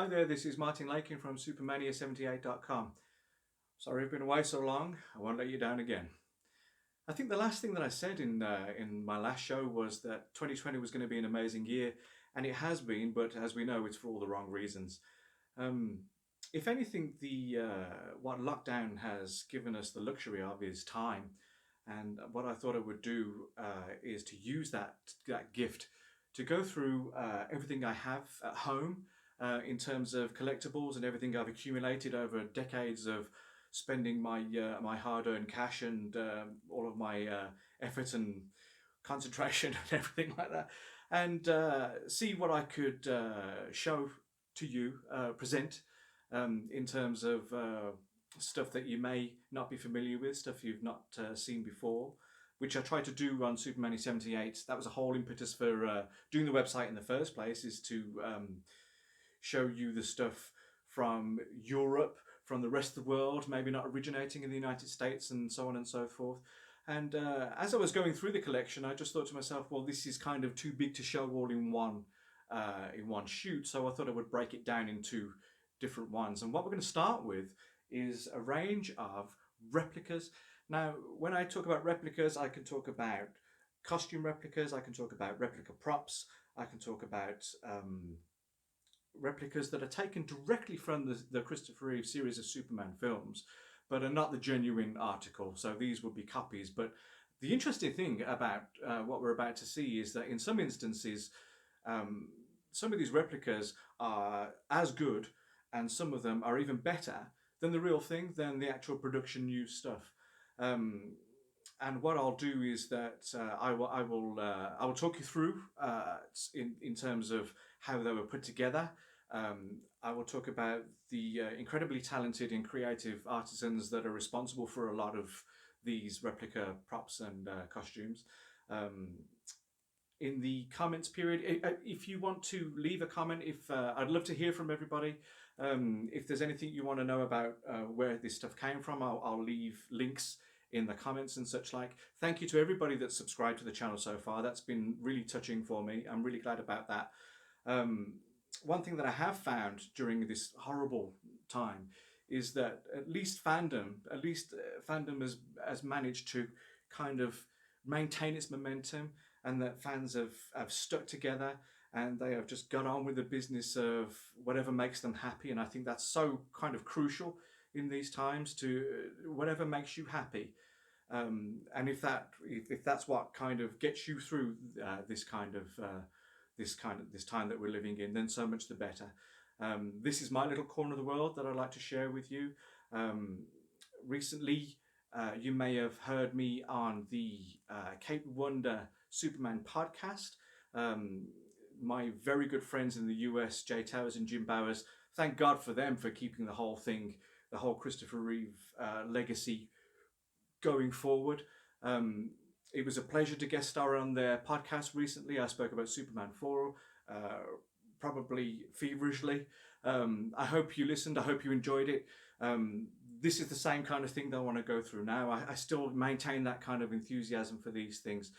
Hi there, this is Martin Lakin from SUPERMANIA78.com. Sorry I've been away so long, I won't let you down again. I think the last thing that I said in my last show was that 2020 was going to be an amazing year, and it has been, but as we know, it's for all the wrong reasons. Um, if anything, what lockdown has given us the luxury of is time, and what I thought I would do is to use that gift to go through everything I have at home in terms of collectibles and everything I've accumulated over decades of spending my hard-earned cash and all of my effort and concentration and everything like that, and see what I could show to you, present in terms of stuff that you may not be familiar with, stuff you've not seen before, which I tried to do on Superman 78. That was a whole impetus for doing the website in the first place, is to show you the stuff from Europe, from the rest of the world, maybe not originating in the United States, and so on and so forth. And as I was going through the collection, I just thought to myself, well, this is kind of too big to show all in one shoot. So I thought I would break it down into different ones. And what we're going to start with is a range of replicas. Now, when I talk about replicas, I can talk about costume replicas, I can talk about replica props, I can talk about replicas that are taken directly from the Christopher Reeve series of Superman films, but are not the genuine article. So these would be copies. But the interesting thing about what we're about to see is that in some instances, some of these replicas are as good, and some of them are even better than the real thing, than the actual production new stuff. And what I'll do is that I will talk you through in terms of how they were put together. I will talk about the incredibly talented and creative artisans that are responsible for a lot of these replica props and costumes. In the comments period, if you want to leave a comment, I'd love to hear from everybody. If there's anything you want to know about where this stuff came from, I'll leave links in the comments and such like. Thank you to everybody that's subscribed to the channel so far. That's been really touching for me. I'm really glad about that. One thing that I have found during this horrible time is that at least fandom has managed to kind of maintain its momentum, and that fans have stuck together, and they have just got on with the business of whatever makes them happy. And I think that's so kind of crucial in these times, to whatever makes you happy. And if that's what kind of gets you through this time that we're living in, then so much the better. This is my little corner of the world that I'd like to share with you. Recently, you may have heard me on the Cape Wonder Superman podcast. My very good friends in the US, Jay Towers and Jim Bowers, thank God for them for keeping the whole thing, the whole Christopher Reeve legacy going forward. It was a pleasure to guest star on their podcast recently. I spoke about Superman 4, probably feverishly. I hope you listened. I hope you enjoyed it. This is the same kind of thing that I want to go through now. I still maintain that kind of enthusiasm for these things.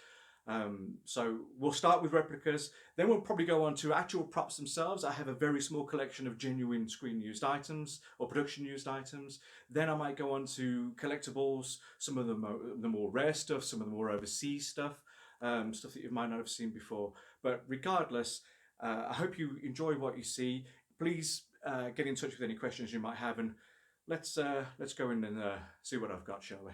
So we'll start with replicas, then we'll probably go on to actual props themselves. I have a very small collection of genuine screen used items or production used items. Then I might go on to collectibles, some of the more rare stuff, some of the more overseas stuff, stuff that you might not have seen before. But regardless, I hope you enjoy what you see. Please get in touch with any questions you might have, and let's go in and see what I've got, shall we?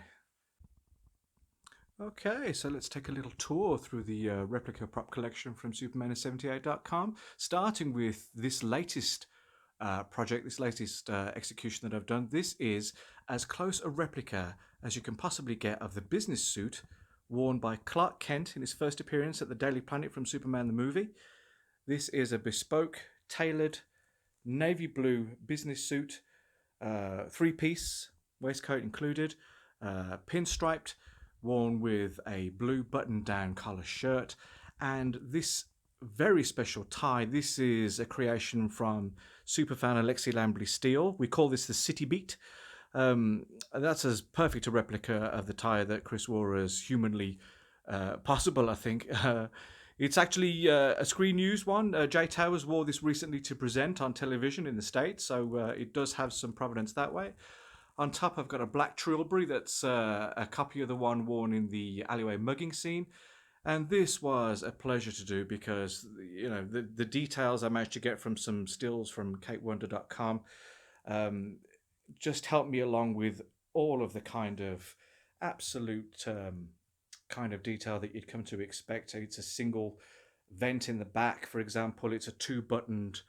Okay, so let's take a little tour through the replica prop collection from Supermania78.com, starting with this latest project, this latest execution that I've done. This is as close a replica as you can possibly get of the business suit worn by Clark Kent in his first appearance at the Daily Planet from Superman the movie. This is a bespoke, tailored, navy blue business suit, three-piece, waistcoat included, pinstriped, worn with a blue button-down collar shirt, and this very special tie. This is a creation from superfan Alexi Lambley-Steele. We call this the City Beat. That's as perfect a replica of the tie that Chris wore as humanly possible, I think. It's actually a screen used one. Jay Towers wore this recently to present on television in the States, so it does have some provenance that way. On top, I've got a black Trilbury that's a copy of the one worn in the alleyway mugging scene. And this was a pleasure to do because, the details I managed to get from some stills from katewonder.com just helped me along with all of the kind of absolute kind of detail that you'd come to expect. It's a single vent in the back, for example. It's a two-buttoned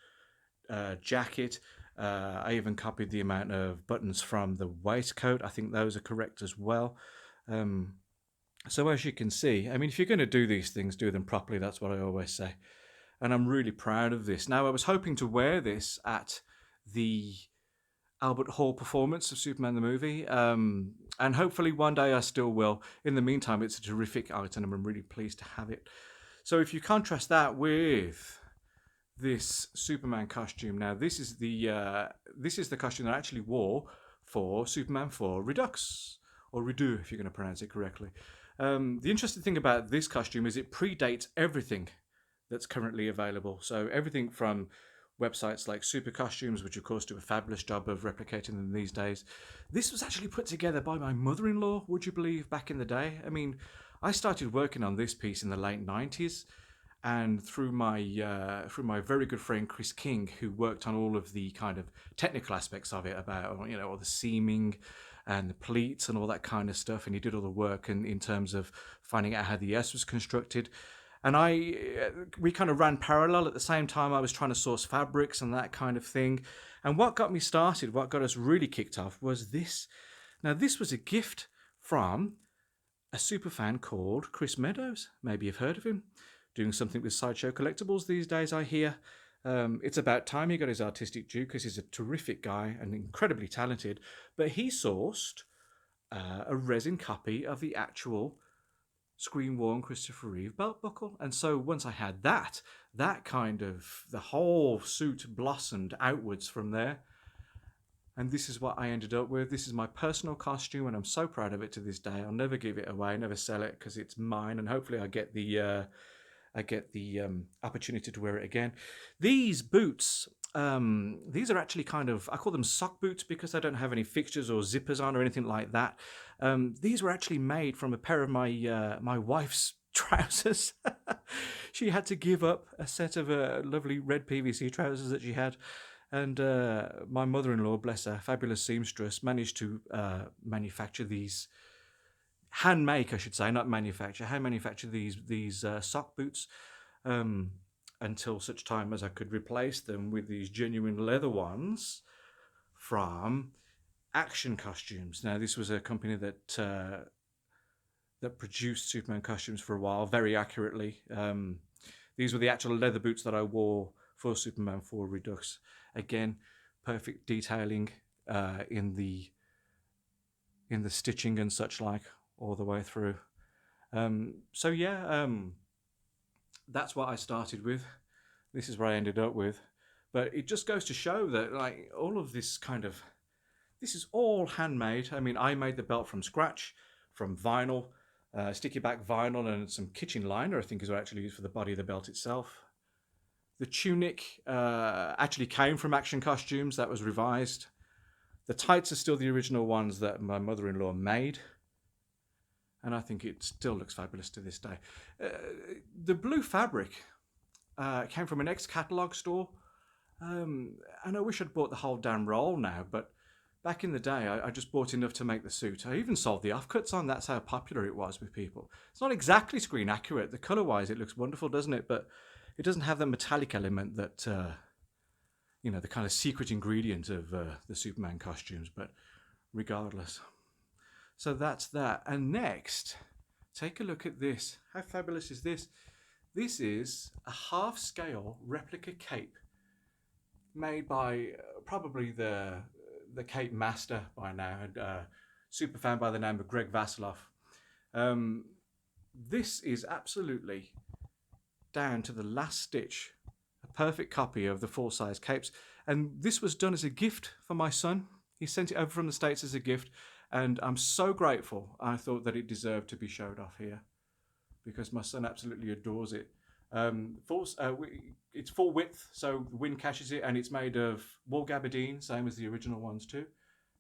jacket. I even copied the amount of buttons from the waistcoat. I think those are correct as well. So as you can see, I mean, if you're going to do these things, do them properly. That's what I always say. And I'm really proud of this. Now, I was hoping to wear this at the Albert Hall performance of Superman the movie, and hopefully one day I still will. In the meantime, it's a terrific item and I'm really pleased to have it. So if you contrast that with this Superman costume, now this is the costume that I actually wore for Superman 4 Redux, or Redo if you're going to pronounce it correctly. The interesting thing about this costume is it predates everything that's currently available. So everything from websites like Super Costumes, which of course do a fabulous job of replicating them these days. This was actually put together by my mother-in-law, would you believe, back in the day. I mean, I started working on this piece in the late 90s, and through my very good friend Chris King, who worked on all of the kind of technical aspects of it, about all the seaming and the pleats and all that kind of stuff, and he did all the work in terms of finding out how the S was constructed. And we kind of ran parallel at the same time. I was trying to source fabrics and that kind of thing. And what got me started, what got us really kicked off, was this. Now, this was a gift from a super fan called Chris Meadows. Maybe you've heard of him. Doing something with Sideshow Collectibles these days, I hear. It's about time he got his artistic due because he's a terrific guy and incredibly talented. But he sourced a resin copy of the actual screen-worn Christopher Reeve belt buckle. And so once I had that kind of, the whole suit blossomed outwards from there. And this is what I ended up with. This is my personal costume, and I'm so proud of it to this day. I'll never give it away, never sell it, because it's mine, and hopefully I get the opportunity to wear it again. These boots, these are actually kind of, I call them sock boots because I don't have any fixtures or zippers on or anything like that. These were actually made from a pair of my wife's trousers. She had to give up a set of lovely red PVC trousers that she had. And my mother-in-law, bless her, fabulous seamstress, managed to manufacture these, hand manufacture these sock boots until such time as I could replace them with these genuine leather ones from Action Costumes. Now, this was a company that produced Superman costumes for a while, very accurately. These were the actual leather boots that I wore for Superman 4 Redux. Again, perfect detailing in the stitching and such like all the way through. So yeah, that's what I started with. This is where I ended up with. But it just goes to show that like all of this kind of, this is all handmade. I mean, I made the belt from scratch, from vinyl, sticky back vinyl, and some kitchen liner, I think is what I actually used for the body of the belt itself. The tunic actually came from Action Costumes. That was revised. The tights are still the original ones that my mother-in-law made. And I think it still looks fabulous to this day. The blue fabric came from an ex-catalogue store. And I wish I'd bought the whole damn roll now, but back in the day, I just bought enough to make the suit. I even sold the offcuts on. That's how popular it was with people. It's not exactly screen accurate. The colour-wise, it looks wonderful, doesn't it? But it doesn't have the metallic element that, the kind of secret ingredient of the Superman costumes. But regardless. So that's that. And next, take a look at this. How fabulous is this? This is a half-scale replica cape made by probably the cape master by now, super fan by the name of Greg Vasiloff. This is absolutely down to the last stitch, a perfect copy of the full-size capes. And this was done as a gift for my son. He sent it over from the States as a gift, and I'm so grateful. I thought that it deserved to be showed off here because my son absolutely adores it. It's full width, so the wind catches it, and it's made of wool gabardine, same as the original ones too.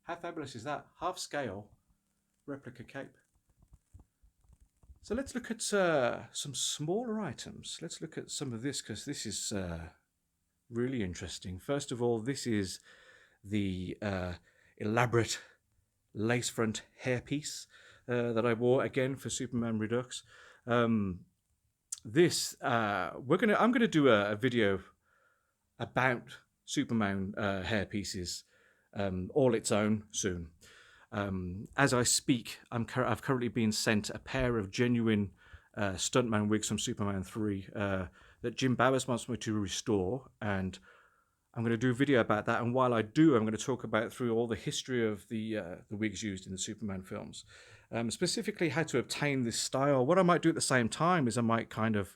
How fabulous is that? Half scale replica cape. So let's look at some smaller items. Let's look at some of this, because this is really interesting. First of all, this is the elaborate lace front hairpiece that I wore again for Superman Redux. I'm gonna do a video about Superman hairpieces all its own soon. As I speak, I've currently been sent a pair of genuine stuntman wigs from Superman 3 that Jim Bowers wants me to restore, and I'm going to do a video about that. And while I do, I'm going to talk about through all the history of the wigs used in the Superman films, specifically how to obtain this style. What I might do at the same time is I might kind of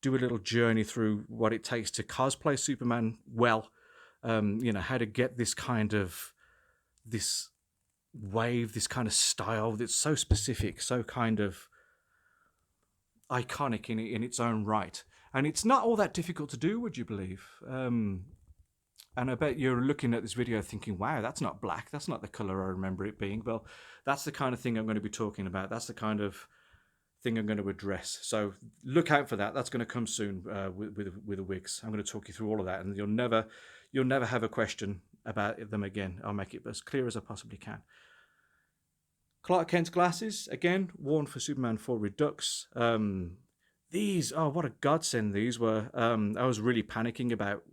do a little journey through what it takes to cosplay Superman well. How to get this kind of this wave, this kind of style that's so specific, so kind of iconic in its own right. And it's not all that difficult to do, would you believe? And I bet you're looking at this video thinking, wow, that's not black. That's not the color I remember it being. Well, that's the kind of thing I'm going to be talking about. That's the kind of thing I'm going to address. So look out for that. That's going to come soon with the wigs. I'm going to talk you through all of that, and you'll never have a question about them again. I'll make it as clear as I possibly can. Clark Kent's glasses, again, worn for Superman 4 Redux. These, oh, what a godsend these were. I was really panicking about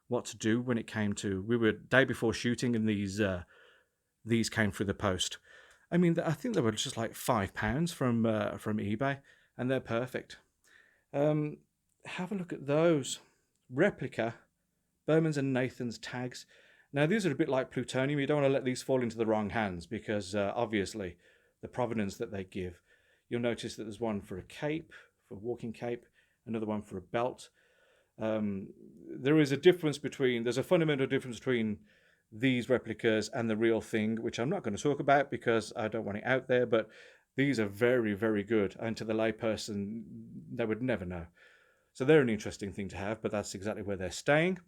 what to do when it came to, we were day before shooting, and these came through the post. I mean, I think they were just like £5 from eBay, and they're perfect. Have a look at those. Replica, Berman's and Nathan's tags. Now, these are a bit like plutonium. You don't want to let these fall into the wrong hands, because obviously the provenance that they give. You'll notice that there's one for a cape, for a walking cape, another one for a belt. There is a difference there's a fundamental difference between these replicas and the real thing, which I'm not going to talk about because I don't want it out there, but these are very, very good. And to the layperson, they would never know. So they're an interesting thing to have, but that's exactly where they're staying.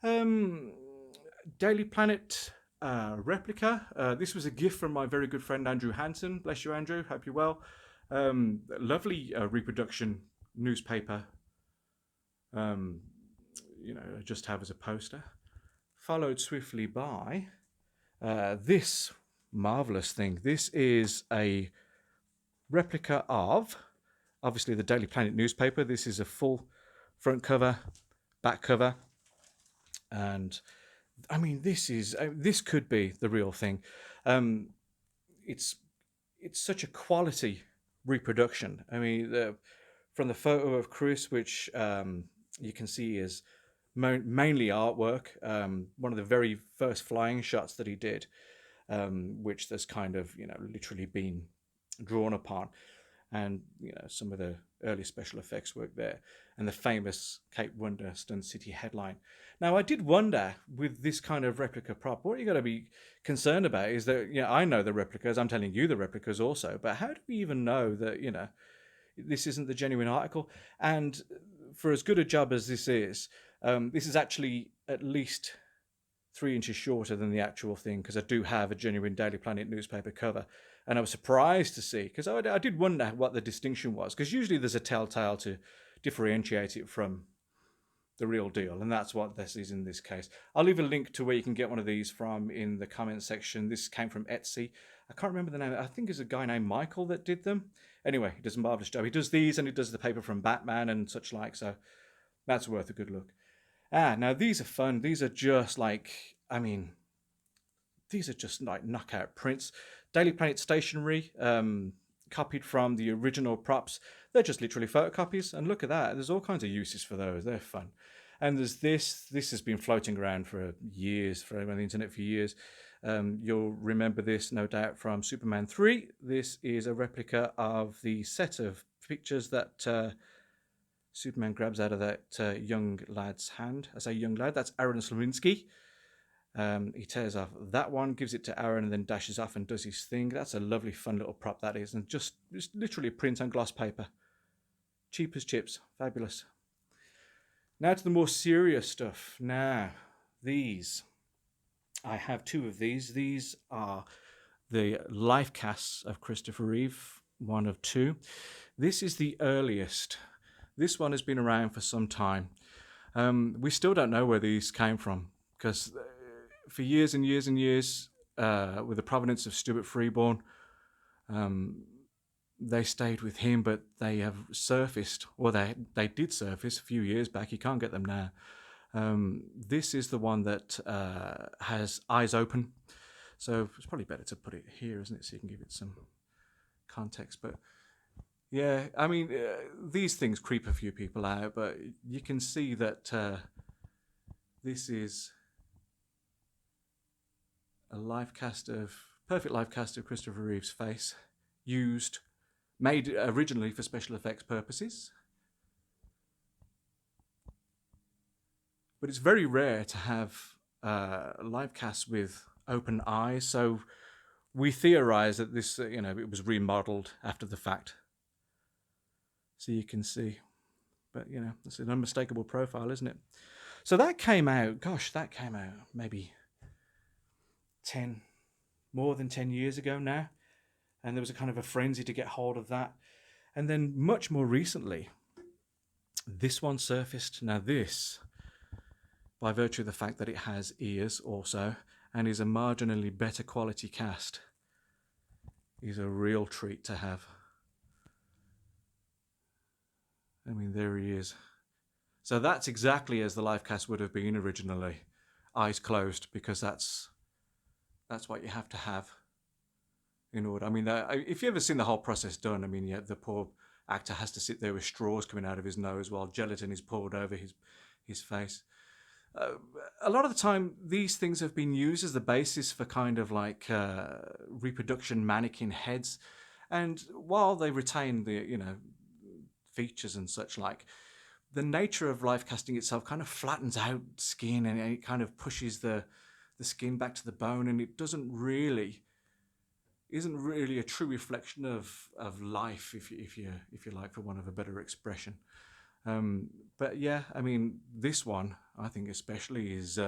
Daily Planet replica. This was a gift from my very good friend Andrew Hansen. Bless you, Andrew. Hope you're well. Lovely reproduction newspaper. I just have as a poster. Followed swiftly by this marvelous thing. This is a replica of, obviously, the Daily Planet newspaper. This is a full front cover, back cover, and I mean, this could be the real thing. It's such a quality reproduction. I mean, from the photo of Chris, which you can see is mainly artwork. One of the very first flying shots that he did, which there's kind of literally been drawn upon, and some of the early special effects work there, and the famous Cape Wonder Stunt City headline. Now, I did wonder with this kind of replica prop, what you're going to be concerned about is that I know the replicas. I'm telling you the replicas also, but how do we even know that this isn't the genuine article? And for as good a job as this is actually at least 3 inches shorter than the actual thing, because I do have a genuine Daily Planet newspaper cover. And I was surprised to see, because I did wonder what the distinction was, because usually there's a telltale to differentiate it from the real deal, and that's what this is in this case. I'll leave a link to where you can get one of these from in the comment section. This came from Etsy. I can't remember the name. I think it's a guy named Michael that did them. Anyway, he does a marvelous job. He does these, and he does the paper from Batman and such like, so that's worth a good look. Now these are fun. These are just like, these are just like knockout prints. Daily Planet stationery, copied from the original props. They're just literally photocopies, and look at that. There's all kinds of uses for those. They're fun. And there's this has been floating around for years, on the internet for years. You'll remember this, no doubt, from Superman 3. This is a replica of the set of pictures that Superman grabs out of that young lad's hand. I say young lad, that's Aaron Slavinsky. He tears off that one, gives it to Aaron, and then dashes off and does his thing. That's a lovely, fun little prop, that is. And just literally print on gloss paper. cheap as chips. Fabulous. Now to the more serious stuff. Now, these. I have two of these. These are the life casts of Christopher Reeve, one of two. This is the earliest. This one has been around for some time. We still don't know where these came from because for years and years and years, with the provenance of Stuart Freeborn, they stayed with him, but they have surfaced, or they did surface a few years back. You can't get them now. This is the one that has eyes open. So it's probably better to put it here, isn't it? So you can give it some context. But yeah, I mean, these things creep a few people out, but you can see that this is a perfect life cast of Christopher Reeve's face, made originally for special effects purposes. But it's very rare to have live casts with open eyes, so we theorize that this, it was remodeled after the fact. So you can see, but it's an unmistakable profile, isn't it? So that came out maybe more than 10 years ago now, and there was a kind of a frenzy to get hold of that. And then much more recently, this one surfaced. Now this, by virtue of the fact that it has ears also, and is a marginally better quality cast, is a real treat to have. I mean, there he is. So that's exactly as the live cast would have been originally, eyes closed, because that's what you have to have in order. I mean, if you've ever seen the whole process done, I mean, yeah, the poor actor has to sit there with straws coming out of his nose while gelatin is poured over his face. A lot of the time, these things have been used as the basis for kind of like reproduction mannequin heads, and while they retain the features and such like, the nature of life casting itself kind of flattens out skin, and it kind of pushes the skin back to the bone, and it isn't really a true reflection of life, if you like, for want of a better expression. But yeah, I mean, this one I think especially is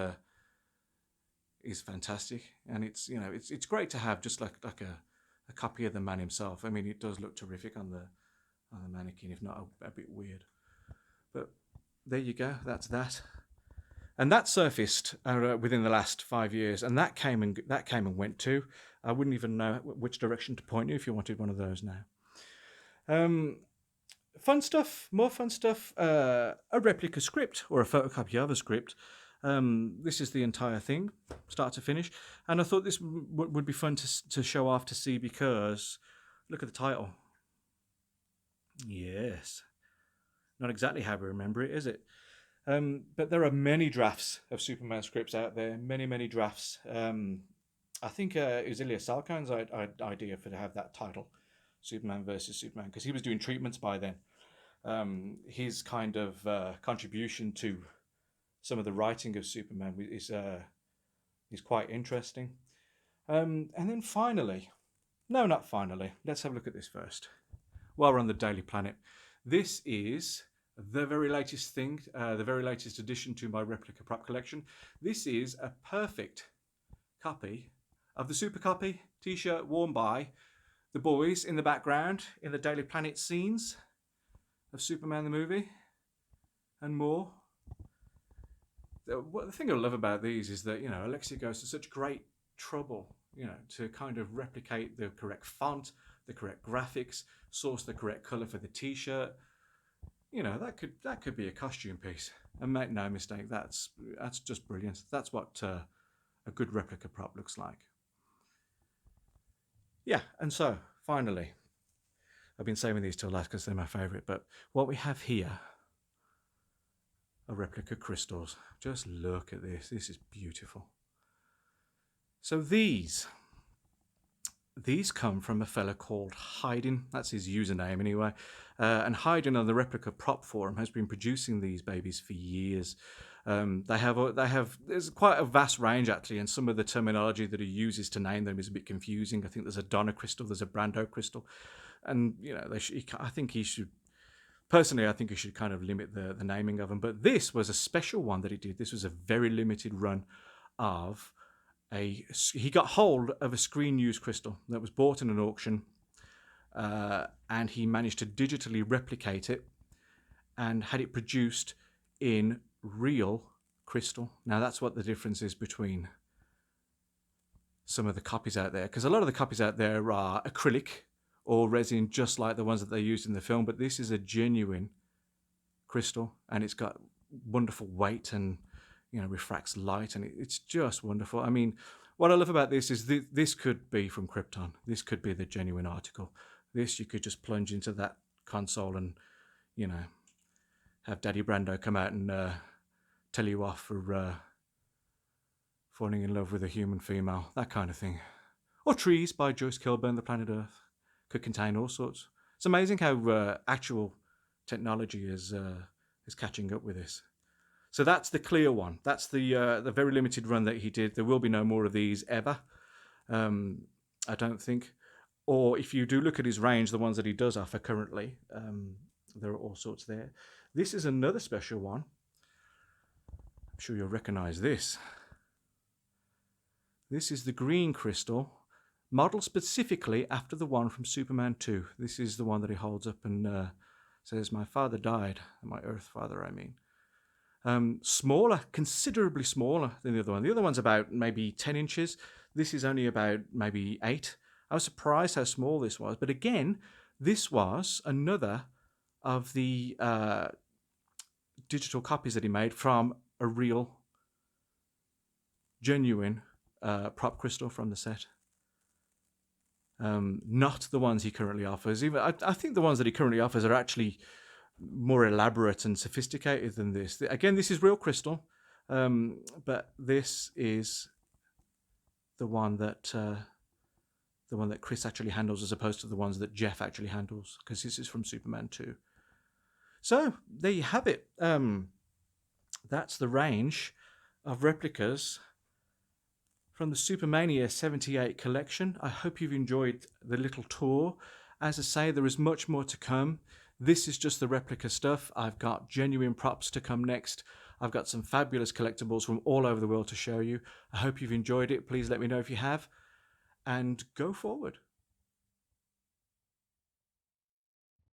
fantastic, and it's great to have just like a copy of the man himself. I mean, it does look terrific on the mannequin, if not a bit weird. But there you go. That's that, and that surfaced within the last 5 years, and that came and went too. I wouldn't even know which direction to point you if you wanted one of those now. Fun stuff, more fun stuff. A replica script or a photocopy of a script. This is the entire thing, start to finish, and I thought this would be fun to show off to see, because look at the title. Yes, not exactly how we remember it, is it? But there are many drafts of Superman scripts out there, many drafts. I think it was Ilya Salkine's idea to have that title, Superman versus Superman, because he was doing treatments by then. His kind of contribution to some of the writing of Superman is quite interesting. And then finally, no, not finally, let's have a look at this first. While we're on the Daily Planet, this is the very latest thing, the very latest addition to my replica prop collection. This is a perfect copy of the Super Copy t-shirt worn by the boys in the background in the Daily Planet scenes of Superman the movie and more. The thing I love about these is that, Alexia goes to such great trouble, to kind of replicate the correct font, the correct graphics, source the correct color for the t-shirt. That could be a costume piece, and make no mistake, that's just brilliant. That's what a good replica prop looks like. Yeah, and so finally, I've been saving these till last because they're my favorite, but what we have here are replica crystals. Just look at this. This is beautiful. So these come from a fella called Haydn. That's his username anyway. And Haydn on the Replica Prop Forum has been producing these babies for years. There's quite a vast range actually, and some of the terminology that he uses to name them is a bit confusing. I think there's a Donna crystal, there's a Brando crystal, and I think he should Personally, I think you should kind of limit the naming of them. But this was a special one that he did. This was a very limited run of he got hold of a screen used crystal that was bought in an auction, and he managed to digitally replicate it and had it produced in real crystal. Now that's what the difference is between some of the copies out there, because a lot of the copies out there are acrylic or resin, just like the ones that they used in the film, but this is a genuine crystal, and it's got wonderful weight and, you know, refracts light, and it's just wonderful. I mean, what I love about this is this could be from Krypton. This could be the genuine article. This, you could just plunge into that console and, you know, have Daddy Brando come out and tell you off for falling in love with a human female, that kind of thing. Or Trees by Joyce Kilburn, The Planet Earth. Could contain all sorts. It's amazing how actual technology is catching up with this. So that's the clear one. That's the very limited run that he did. There will be no more of these ever, I don't think. Or if you do look at his range, the ones that he does offer currently, there are all sorts there. This is another special one. I'm sure you'll recognize this. This is the green crystal, modeled specifically after the one from Superman 2. This is the one that he holds up and says, "My father died," my Earth father, I mean. Smaller, considerably smaller than the other one. The other one's about maybe 10 inches. This is only about maybe 8. I was surprised how small this was. But again, this was another of the digital copies that he made from a real, genuine prop crystal from the set. Not the ones he currently offers. Even I think the ones that he currently offers are actually more elaborate and sophisticated than this. Again, this is real crystal, but this is the one that Chris actually handles, as opposed to the ones that Jeff actually handles, because this is from Superman 2. So there you have it. That's the range of replicas from the SUPERMANIA 78 collection. I hope you've enjoyed the little tour. As I say, there is much more to come. This is just the replica stuff. I've got genuine props to come next. I've got some fabulous collectibles from all over the world to show you. I hope you've enjoyed it. Please let me know if you have, and go forward.